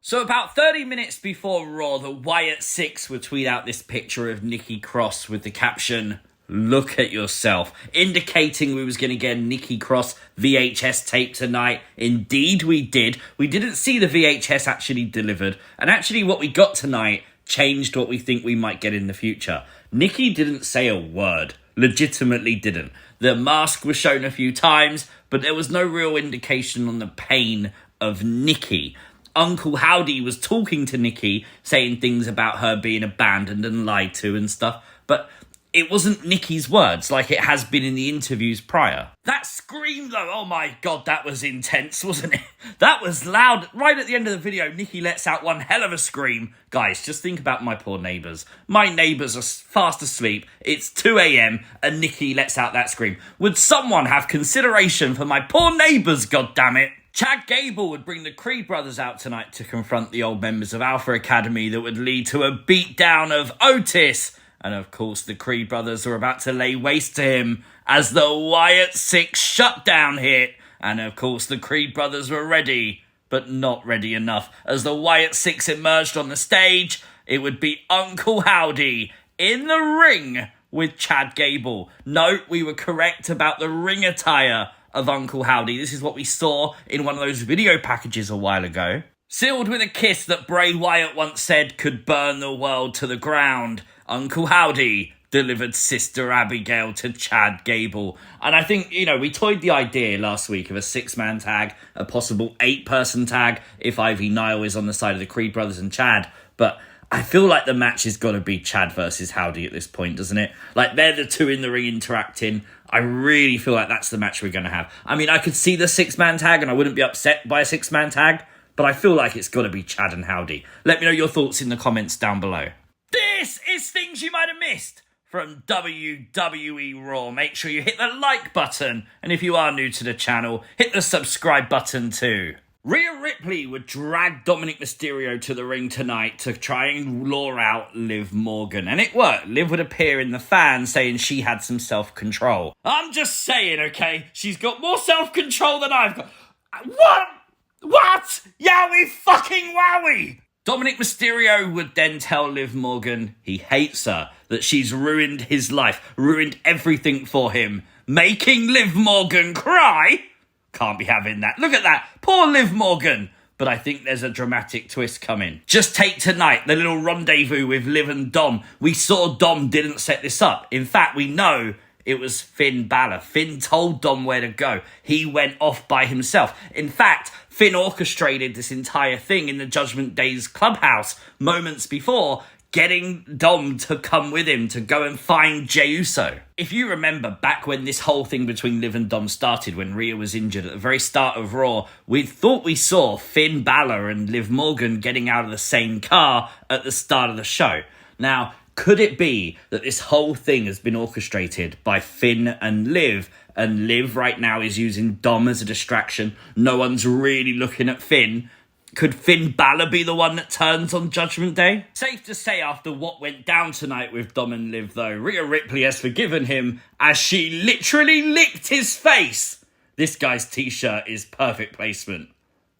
So about 30 minutes before Raw, the Wyatt Sicks would tweet out this picture of Nikki Cross with the caption, "Look at yourself," indicating we was going to get a Nikki Cross VHS tape tonight. Indeed we did. We didn't see the VHS actually delivered, and actually what we got tonight changed what we think we might get in the future. Nikki didn't say a word. Legitimately didn't. The mask was shown a few times, but there was no real indication on the pain of Nikki. Uncle Howdy was talking to Nikki, saying things about her being abandoned and lied to and stuff, but it wasn't Nikki's words like it has been in the interviews prior. That scream though, oh my god, that was intense, wasn't it? That was loud. Right at the end of the video, Nikki lets out one hell of a scream. Guys, just think about my poor neighbours. My neighbours are fast asleep, it's 2 a.m, and Nikki lets out that scream. Would someone have consideration for my poor neighbours, goddammit? Chad Gable would bring the Creed brothers out tonight to confront the old members of Alpha Academy that would lead to a beatdown of Otis. And of course, the Creed brothers were about to lay waste to him as the Wyatt Sicks shutdown hit. And of course, the Creed brothers were ready, but not ready enough. As the Wyatt Sicks emerged on the stage, it would be Uncle Howdy in the ring with Chad Gable. Note, we were correct about the ring attire of Uncle Howdy. This is what we saw in one of those video packages a while ago. Sealed with a kiss that Bray Wyatts once said could burn the world to the ground, Uncle Howdy delivered Sister Abigail to Chad Gable. And I think, we toyed the idea last week of a 6-man tag, a possible 8-person tag if Ivy Nile is on the side of the Creed brothers and Chad. But I feel like the match has got to be Chad versus Howdy at this point, doesn't it? Like, they're the two in the ring interacting. I really feel like that's the match we're going to have. I mean, I could see the 6-man tag and I wouldn't be upset by a 6-man tag, but I feel like it's got to be Chad and Howdy. Let me know your thoughts in the comments down below. This is things you might have missed from WWE RAW. Make sure you hit the like button, and if you are new to the channel, hit the subscribe button too. Rhea Ripley would drag Dominik Mysterio to the ring tonight to try and lure out Liv Morgan. And it worked. Liv would appear in the fan saying she had some self-control. I'm just saying, okay? She's got more self-control than I've got. What? Yowie fucking wowie! Dominik Mysterio would then tell Liv Morgan he hates her, that she's ruined his life, ruined everything for him, making Liv Morgan cry. Can't be having that. Look at that. Poor Liv Morgan. But I think there's a dramatic twist coming. Just take tonight, the little rendezvous with Liv and Dom. We saw Dom didn't set this up. In fact, we know it was Finn Balor. Finn told Dom where to go. He went off by himself. In fact, Finn orchestrated this entire thing in the Judgment Day's clubhouse moments before, getting Dom to come with him to go and find Jey Uso. If you remember back when this whole thing between Liv and Dom started, when Rhea was injured at the very start of Raw, we thought we saw Finn Balor and Liv Morgan getting out of the same car at the start of the show. Now, could it be that this whole thing has been orchestrated by Finn and Liv right now is using Dom as a distraction? No one's really looking at Finn. Could Finn Balor be the one that turns on Judgment Day? Safe to say, after what went down tonight with Dom and Liv, though, Rhea Ripley has forgiven him as she literally licked his face. This guy's t-shirt is perfect placement.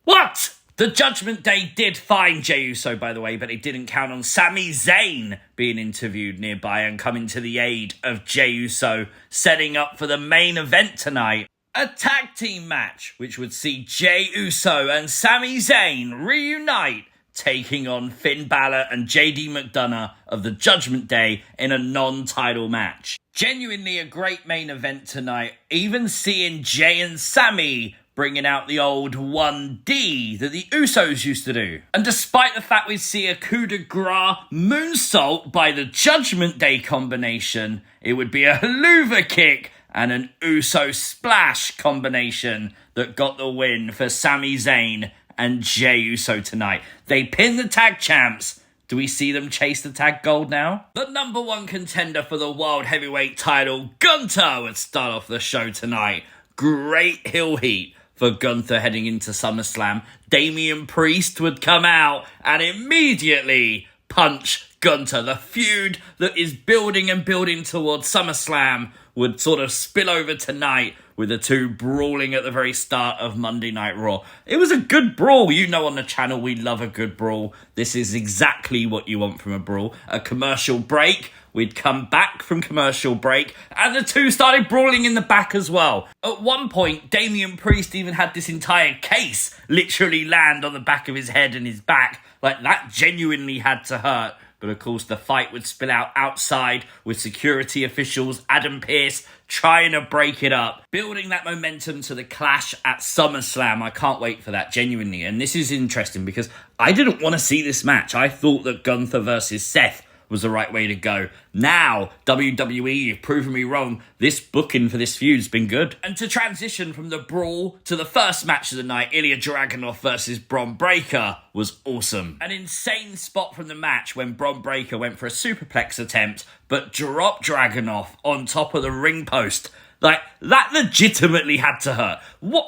What? The Judgment Day did find Jey Uso, by the way, but it didn't count on Sami Zayn being interviewed nearby and coming to the aid of Jey Uso, setting up for the main event tonight. A tag team match, which would see Jey Uso and Sami Zayn reunite, taking on Finn Balor and JD McDonough of the Judgment Day in a non-title match. Genuinely a great main event tonight, even seeing Jey and Sami bringing out the old 1D that the Usos used to do. And despite the fact we see a coup de grace moonsault by the Judgment Day combination, it would be a haluva kick and an Uso splash combination that got the win for Sami Zayn and Jey Uso tonight. They pinned the tag champs. Do we see them chase the tag gold now? The number one contender for the World Heavyweight title, Gunther, would start off the show tonight. Great heel heat for Gunther heading into SummerSlam. Damian Priest would come out and immediately punch Gunther. The feud that is building and building towards SummerSlam would sort of spill over tonight with the two brawling at the very start of Monday Night Raw. It was a good brawl. You know, on the channel we love a good brawl. This is exactly what you want from a brawl. A commercial break. We'd come back from commercial break, and the two started brawling in the back as well. At one point, Damian Priest even had this entire case literally land on the back of his head and his back. Like, that genuinely had to hurt. But of course, the fight would spill out outside with security officials, Adam Pearce, trying to break it up. Building that momentum to the clash at SummerSlam. I can't wait for that, genuinely. And this is interesting because I didn't want to see this match. I thought that Gunther versus Seth was the right way to go. Now, WWE, you've proven me wrong. This booking for this feud's been good. And to transition from the brawl to the first match of the night, Ilya Dragunov versus Bron Breakker, was awesome. An insane spot from the match when Bron Breakker went for a superplex attempt, but dropped Dragunov on top of the ring post. Like, that legitimately had to hurt.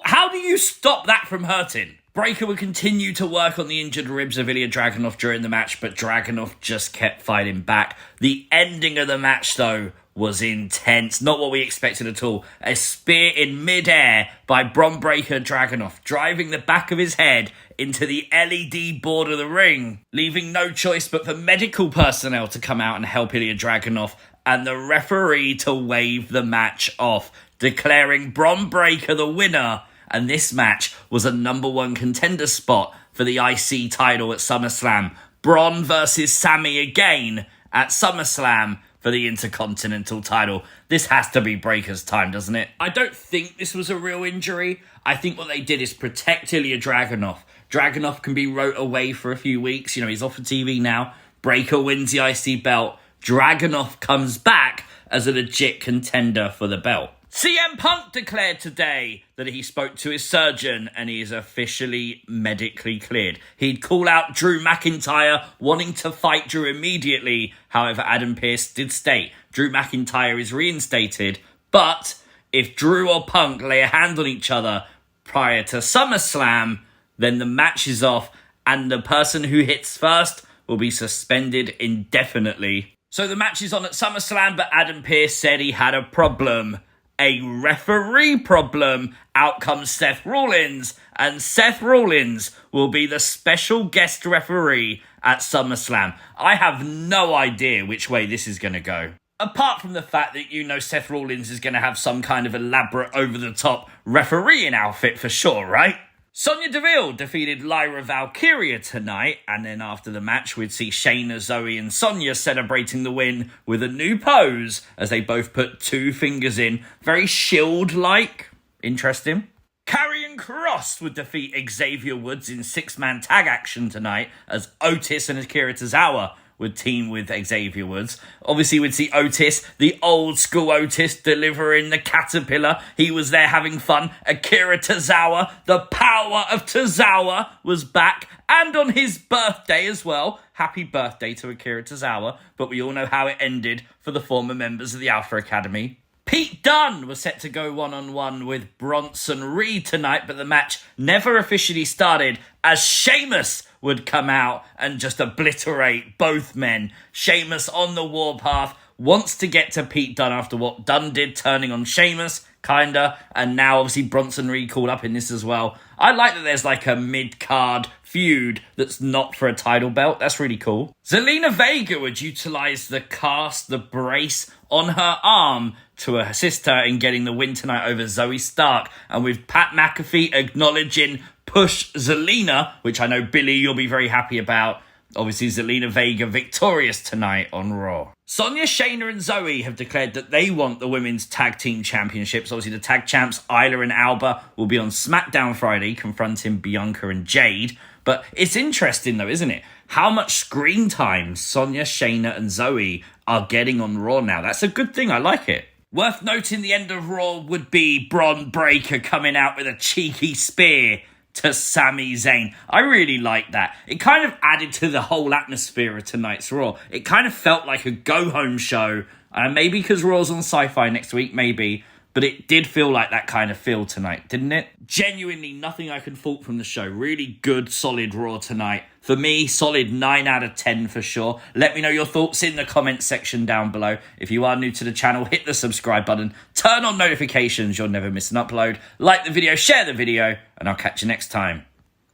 How do you stop that from hurting? Breakker would continue to work on the injured ribs of Ilya Dragunov during the match, but Dragunov just kept fighting back. The ending of the match, though, was intense. Not what we expected at all. A spear in midair by Bron Breakker Dragunov, driving the back of his head into the LED board of the ring, leaving no choice but for medical personnel to come out and help Ilya Dragunov, and the referee to wave the match off, declaring Bron Breakker the winner. And this match was a #1 contender spot for the IC title at SummerSlam. Bron versus Sami again at SummerSlam for the Intercontinental title. This has to be Breakker's time, doesn't it? I don't think this was a real injury. I think what they did is protect Ilya Dragunov. Dragunov can be wrote away for a few weeks. You know, he's off of TV now. Breakker wins the IC belt. Dragunov comes back as a legit contender for the belt. CM Punk declared today that he spoke to his surgeon and he is officially medically cleared. He'd call out Drew McIntyre wanting to fight Drew immediately. However, Adam Pearce did state Drew McIntyre is reinstated, but if Drew or Punk lay a hand on each other prior to SummerSlam, then the match is off and the person who hits first will be suspended indefinitely. So the match is on at SummerSlam, but Adam Pearce said he had a problem. A referee problem. Out comes Seth Rollins, and Seth Rollins will be the special guest referee at SummerSlam. I have no idea which way this is going to go. Apart from the fact that you know Seth Rollins is going to have some kind of elaborate over-the-top refereeing outfit for sure, right? Sonya Deville defeated Lyra Valkyria tonight, and then after the match we'd see Shayna, Zoe and Sonya celebrating the win with a new pose as they both put two fingers in. Very Shield-like. Interesting. Karrion Kross would defeat Xavier Woods in six-man tag action tonight as Otis and Akira Tozawa would team with Xavier Woods. Obviously, we'd see Otis, the old school Otis, delivering the caterpillar. He was there having fun. Akira Tozawa, the power of Tozawa, was back. And on his birthday as well. Happy birthday to Akira Tozawa. But we all know how it ended for the former members of the Alpha Academy. Pete Dunne was set to go one-on-one with Bronson Reed tonight, but the match never officially started as Sheamus would come out and just obliterate both men. Sheamus on the warpath wants to get to Pete Dunne after what Dunne did, turning on Sheamus, kinda, and now obviously Bronson Reed called up in this as well. I like that there's like a mid-card feud that's not for a title belt. That's really cool. Zelina Vega would utilise the cast, the brace on her arm to assist her in getting the win tonight over Zoe Stark. And with Pat McAfee acknowledging Push Zelina, which I know, Billy, you'll be very happy about. Obviously, Zelina Vega victorious tonight on Raw. Sonya, Shayna and Zoe have declared that they want the women's tag team championships. Obviously, the tag champs, Isla and Alba, will be on SmackDown Friday, confronting Bianca and Jade. But it's interesting, though, isn't it? How much screen time Sonya, Shayna and Zoe are getting on Raw now. That's a good thing. I like it. Worth noting, the end of Raw would be Bron Breakker coming out with a cheeky spear to Sami Zayn. I really like that. It kind of added to the whole atmosphere of tonight's Raw. It kind of felt like a go-home show. Maybe because Raw's on Sci-Fi next week, maybe. but it did feel like that kind of feel tonight, didn't it? Genuinely nothing I can fault from the show. Really good, solid Raw tonight. For me, solid 9 out of 10 for sure. Let me know your thoughts in the comments section down below. If you are new to the channel, hit the subscribe button. Turn on notifications, you'll never miss an upload. Like the video, share the video, and I'll catch you next time.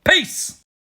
Peace!